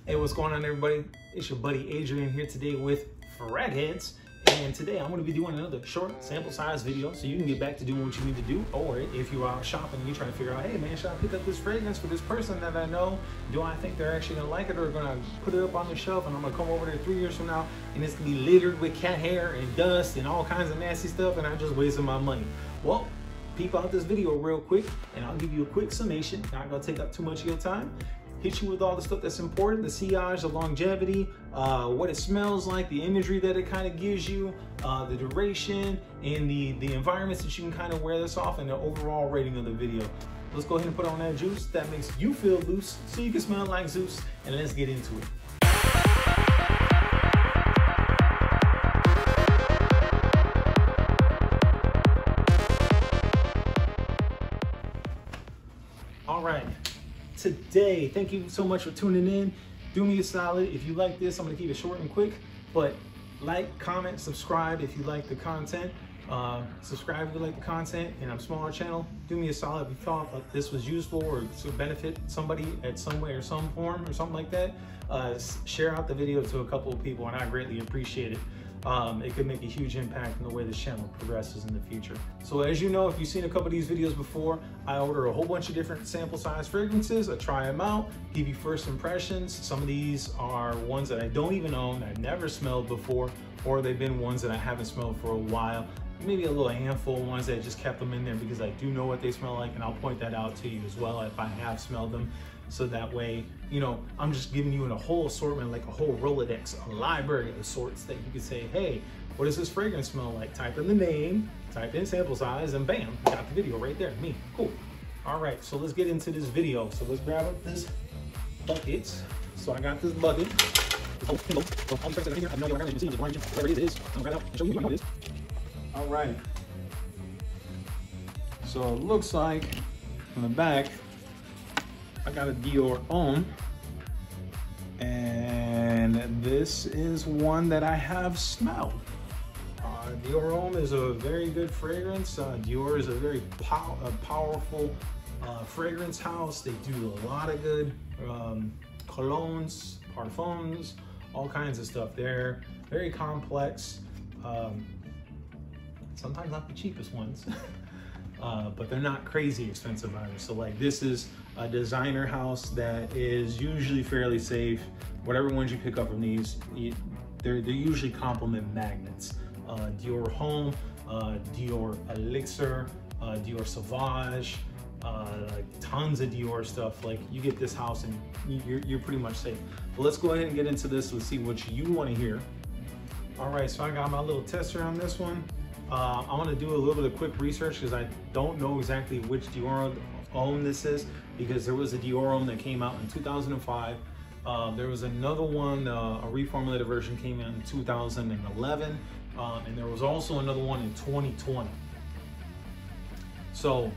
Hey, what's going on, everybody? It's your buddy Adrian here today with Fragheads, and today I'm going to be doing another short sample size video so you can get back to doing what you need to do. Or if you're out shopping and you're trying to figure out, hey man, should I pick up this fragrance for this person that I know? Do I think they're actually going to like it, or going to put it up on the shelf and I'm going to come over there 3 years from now and it's going to be littered with cat hair and dust and all kinds of nasty stuff and I just wasted my money? Well, peep out this video real quick and I'll give you a quick summation. Not going to take up too much of your time. Hit you with all the stuff that's important, the sillage, the longevity, what it smells like, the imagery that it kind of gives you, the duration, and the environments that you can kind of wear this off, and the overall rating of the video. Let's go ahead and put on that juice that makes you feel loose so you can smell like Zeus, and let's get into it. All right. Today, thank you so much for tuning in. Do me a solid. If you like this, I'm gonna keep it short and quick, but like, comment, subscribe if you like the content. Subscribe if you like the content, and I'm smaller channel. Do me a solid if you thought this was useful or to benefit somebody at some way or some form or something like that. Share out the video to a couple of people and I greatly appreciate it. It could make a huge impact in the way this channel progresses in the future. So as you know, if you've seen a couple of these videos before, I order a whole bunch of different sample size fragrances. I try them out, give you first impressions. Some of these are ones that I don't even own, I've never smelled before, or they've been ones that I haven't smelled for a while. Maybe a little handful of ones that I just kept them in there because I do know what they smell like, and I'll point that out to you as well if I have smelled them. So that way, you know, I'm just giving you a whole assortment, like a whole Rolodex, a library of sorts that you can say, hey, what does this fragrance smell like? Type in the name, type in sample size, and bam, you got the video right there, me, cool. All right, so let's get into this video. So let's grab up this bucket. So I got this bucket. All right. So it looks like on the back, I got a Dior Homme, and this is one that I have smelled. Dior Homme is a very good fragrance. Dior is a very powerful fragrance house. They do a lot of good colognes, parfums, all kinds of stuff. They're very complex. Sometimes not the cheapest ones, but they're not crazy expensive either. So like this is a designer house that is usually fairly safe. Whatever ones you pick up from these, they're usually compliment magnets. Dior Homme, Dior Elixir, Dior Sauvage, like tons of Dior stuff. Like you get this house and you're pretty much safe. But let's go ahead and get into this. Let's see what you want to hear. All right, so I got my little tester on this one. I want to do a little bit of quick research because I don't know exactly which Dior Homme this is, because there was a Dior Homme that came out in 2005. There was another one, a reformulated version came out in 2011, and there was also another one in 2020. So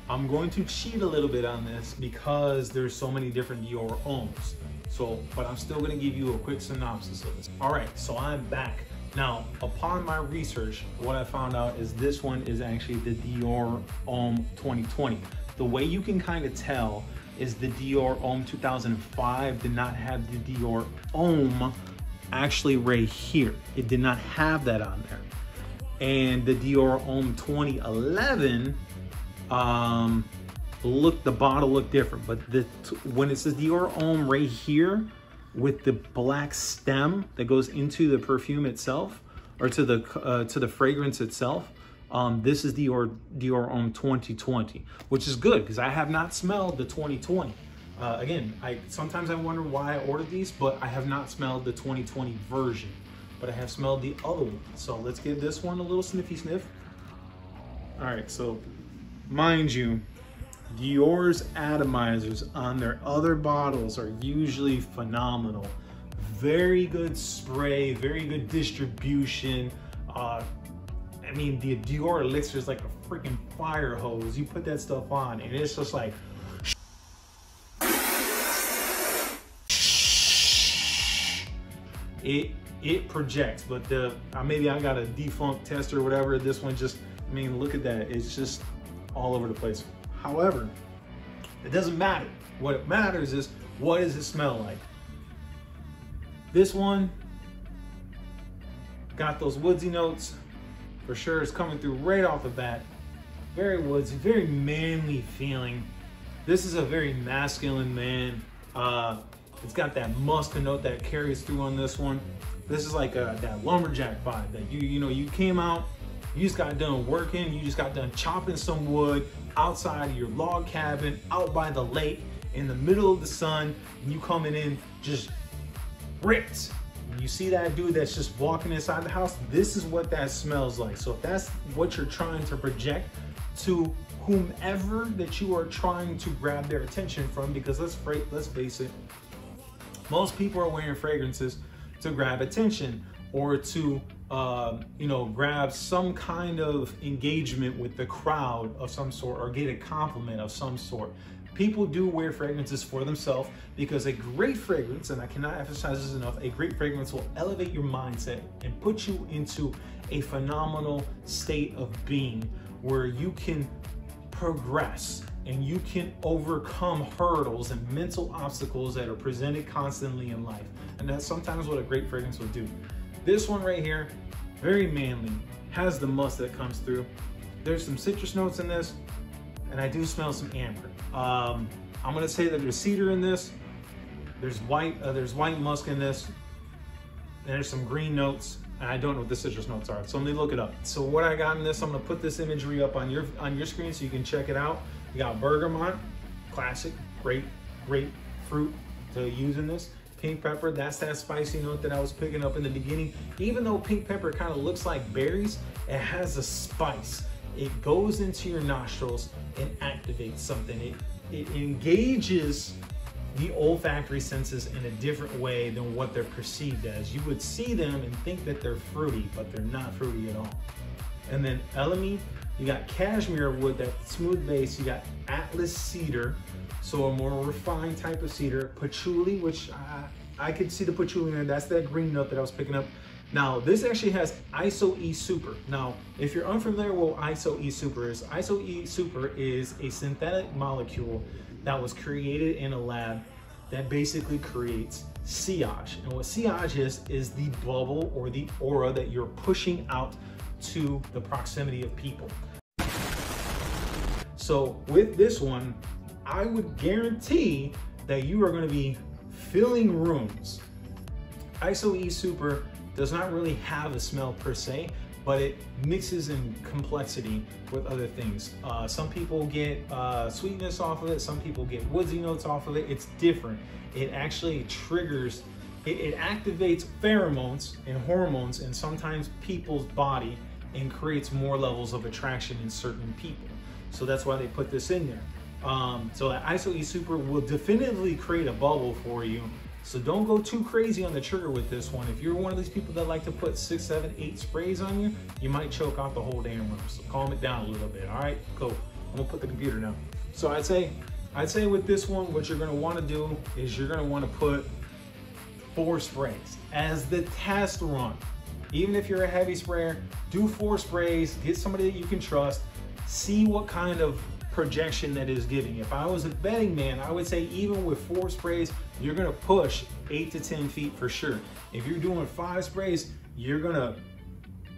I'm going to cheat a little bit on this because there's so many different Dior Hommes. So, but I'm still going to give you a quick synopsis of this. All right, so I'm back. Now, upon my research, what I found out is this one is actually the Dior Homme 2020. The way you can kind of tell is the Dior Homme 2005 did not have the Dior Homme actually right here. It did not have that on there. And the Dior Homme 2011, the bottle looked different, but when it says Dior Homme right here with the black stem that goes into the perfume itself, or to the fragrance itself, this is Dior Homme 2020, which is good because I have not smelled the 2020. Again, sometimes I wonder why I ordered these, but I have not smelled the 2020 version, but I have smelled the other one. So let's give this one a little sniffy sniff. All right, so mind you, Dior's atomizers on their other bottles are usually phenomenal. Very good spray, very good distribution. I mean, the Dior Elixir is like a freaking fire hose. You put that stuff on and it's just like, it projects. But maybe I got a defunct tester or whatever. This one just, I mean, look at that. It's just all over the place. However, it doesn't matter. What matters is, what does it smell like? This one got those woodsy notes for sure. It's coming through right off the bat. Very woodsy, very manly feeling. This is a very masculine man. It's got that musk note that carries through on this one. This is like that lumberjack vibe that you came out, you just got done working, you just got done chopping some wood outside of your log cabin, out by the lake, in the middle of the sun, and you coming in just ripped. You see that dude that's just walking inside the house, this is what that smells like. So if that's what you're trying to project to whomever that you are trying to grab their attention from, because let's face it, most people are wearing fragrances to grab attention or to grab some kind of engagement with the crowd of some sort, or get a compliment of some sort. People do wear fragrances for themselves because a great fragrance, and I cannot emphasize this enough, a great fragrance will elevate your mindset and put you into a phenomenal state of being where you can progress and you can overcome hurdles and mental obstacles that are presented constantly in life. And that's sometimes what a great fragrance will do. This one right here, very manly, has the musk that comes through. There's some citrus notes in this, and I do smell some amber. I'm gonna say that there's cedar in this. There's white musk in this. And there's some green notes, and I don't know what the citrus notes are, so let me look it up. So what I got in this, I'm gonna put this imagery up on your screen so you can check it out. You got bergamot, classic, great fruit to use in this. Pink pepper, that's that spicy note that I was picking up in the beginning. Even though pink pepper kind of looks like berries, it has a spice. It goes into your nostrils and activates something. It engages the olfactory senses in a different way than what they're perceived as. You would see them and think that they're fruity, but they're not fruity at all. And then elemi, you got cashmere wood, that smooth base. You got Atlas cedar, so a more refined type of cedar. Patchouli, which I could see the patchouli in there. That's that green note that I was picking up. Now, this actually has ISO-E Super. Now, if you're unfamiliar with what ISO-E Super is, ISO-E Super is a synthetic molecule that was created in a lab that basically creates sillage. And what sillage is the bubble or the aura that you're pushing out to the proximity of people. So with this one, I would guarantee that you are going to be filling rooms. ISO-E Super does not really have a smell per se, but it mixes in complexity with other things. Some people get sweetness off of it, some people get woodsy notes off of it. It's different. It actually triggers, it activates pheromones and hormones in sometimes people's body and creates more levels of attraction in certain people. So that's why they put this in there. So that ISO-E Super will definitively create a bubble for you. So don't go too crazy on the trigger with this one. If you're one of these people that like to put 6, 7, 8 sprays on you, you might choke out the whole damn room. So calm it down a little bit. All right, cool. I'm gonna put the computer down. So I'd say with this one, what you're gonna wanna do is you're gonna wanna put 4 sprays as the test run. Even if you're a heavy sprayer, do 4 sprays, get somebody that you can trust, see what kind of projection that is giving. If I was a betting man, I would say even with 4 sprays, you're gonna push 8 to 10 feet for sure. If you're doing 5 sprays, you're gonna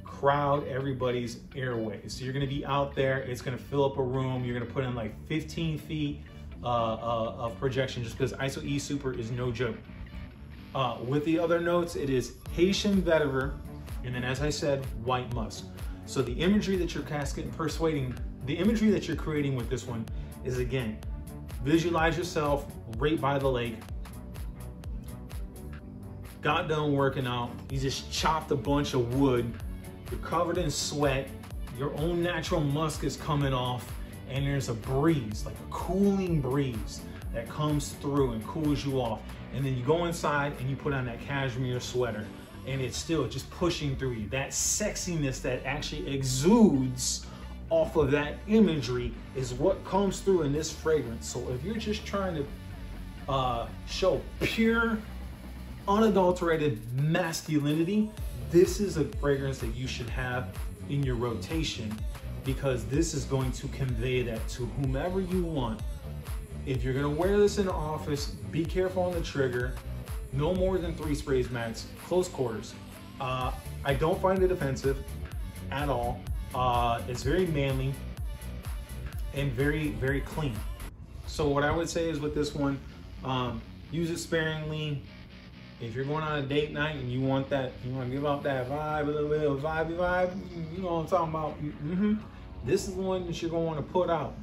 crowd everybody's airways. So you're gonna be out there, it's gonna fill up a room, you're gonna put in like 15 feet of projection just because ISO-E Super is no joke. With the other notes, it is Haitian vetiver, and then as I said, white musk. So the imagery that you're the imagery that you're creating with this one is, again, visualize yourself right by the lake, got done working out, you just chopped a bunch of wood, you're covered in sweat, your own natural musk is coming off, and there's a breeze, like a cooling breeze that comes through and cools you off. And then you go inside and you put on that cashmere sweater, and it's still just pushing through you. That sexiness that actually exudes off of that imagery is what comes through in this fragrance. So if you're just trying to show pure, unadulterated masculinity, this is a fragrance that you should have in your rotation, because this is going to convey that to whomever you want. If you're gonna wear this in the office, be careful on the trigger. No more than 3 sprays max, close quarters. I don't find it offensive at all. It's very manly and very, very clean. So what I would say is with this one, use it sparingly. If you're going on a date night and you want to give out that vibe, a little bit of vibe, you know what I'm talking about. This is the one that you're going to want to put out.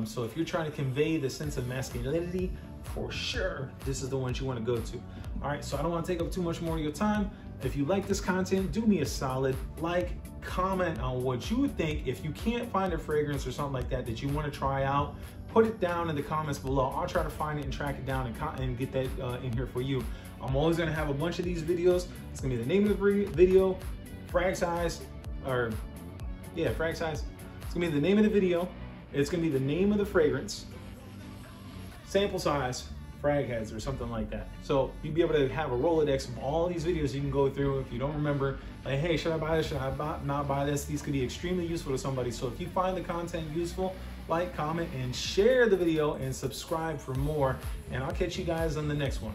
So if you're trying to convey the sense of masculinity, for sure, this is the one you want to go to. All right, so I don't want to take up too much more of your time. If you like this content, do me a solid, like, comment on what you would think. If you can't find a fragrance or something like that that you want to try out, put it down in the comments below. I'll try to find it and track it down and get that in here for you. I'm always gonna have a bunch of these videos. It's gonna be the name of the video, frag size, frag size. It's gonna be the name of the video. It's gonna be the name of the fragrance, sample size, frag heads, or something like that. So you'll be able to have a Rolodex of all these videos you can go through. If you don't remember, like, hey, should I buy this? Should I not buy this? These could be extremely useful to somebody. So if you find the content useful, like, comment, and share the video, and subscribe for more. And I'll catch you guys on the next one.